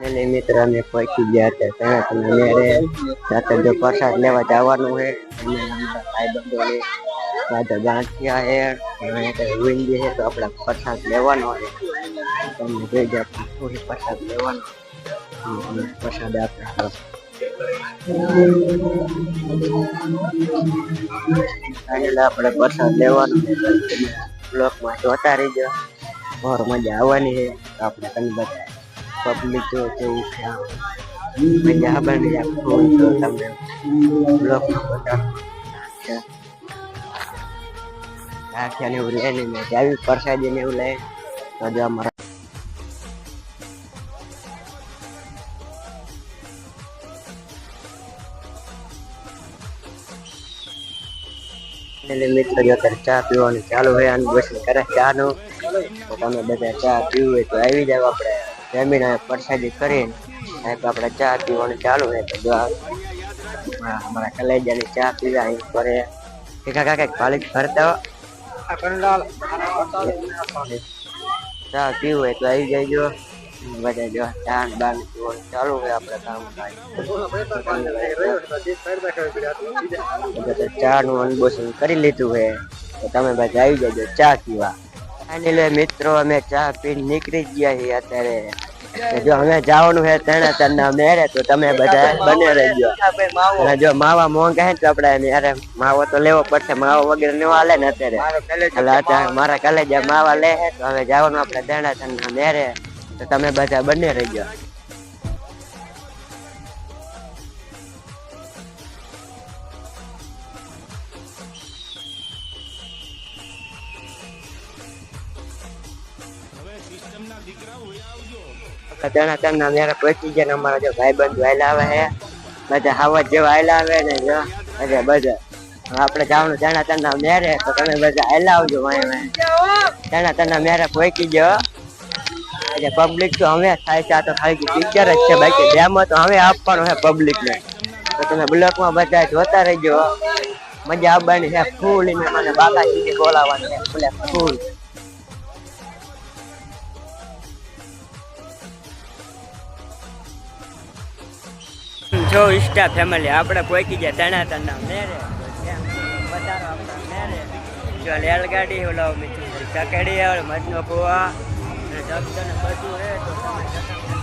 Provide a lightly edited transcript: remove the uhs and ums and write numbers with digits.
એટલે મિત્ર અમે પહોંચી ગયા હતા ત્યાં મેરે સાથે જો પ્રસાદ લેવા જવાનું છે અને અમારા ભાઈબંધોને સાથે ગાંઠિયા છે અને વિંદી છે તો આપણે પ્રસાદ લેવાનો છે તમને જોઈ જાય થોડી પ્રસાદ લેવાનો પ્રસાદ આપણે આપણે પ્રસાદ લેવાનો બ્લોકમાં જોતા રહીજો ઓર મજા આવવાની છે આપણે તમે બધા પબ્લિક જો કેવું છે મજા આવવાની ફૂલ તો તમને બ્લોકમાં બધા ગાંઠિયા ને એવું લઈને મેં આવી પ્રસાદી ને એવું લઈ તો જો અમારા મિત્રો જો અત્યારે ચા પીવાનું ચાલુ હોય અને બસ કરે ચા નું તો તમે બધા ચા પીવું હોય તો આવી જાવ આપણે જમીને પ્રસાદી કરીને આપણે ચા પીવાનું ચાલુ હોય તો જો અમારા કલેજાની ચા પીવા અહીં કરે કાકા કઈક પાલિક ભરતા ચા પીવું હોય તો આવી જાય બધા જો ચા બાર પીવાનું ચાલુ હોય આપણે કામ ચા નું અનબોષણ કરી લીધું છે તો તમે બધા આવી જજો ચા પીવા એટલે મિત્રો અમે ચા પીને નીકળી ગયા છીએ અત્યારે જો અમે જવાનું છે તેના મેરે તો તમે બધા બને રહેજો અને જો માવા મોંઘા હે તો આપણે યારે માવો તો લેવો પડશે માવો વગેરે ન હાલે ને અત્યારે મારા કલેજા માવા લે તો હવે જવાનું આપણે તેના મેરે તો તમે બધા બને રહેજો તેના મેરે પહોંચી ગયા અમારા જો ભાઈબંધ વાયલા આવે છે બધા હાવત જેવા હાયલા આવે ને જો બધા આપણે જવાનું તેના મેરે તો તમે બધા હાયલા આવજો તેના મેરે પહોંચી ગયો પબ્લિક તો હવે થાય છે આ તો ખાલી પિક્ચર જ છે બાકી ડેમો તો હવે આપવાનો છે પબ્લિક ને તો તમે બ્લોકમાં બધા જોતા રહેજો મજા આવવાની છે ફૂલ મને બાકાજી બોલાવવાનું છે ફૂલ જો ઇન્સ્ટા ફેમિલી આપણે પહોંચી ગયા તેના મેરે બતારો આપણા મેરે જો રેલગાડી ઓલો ચકડી મજનો કુવા અને બધું હે તો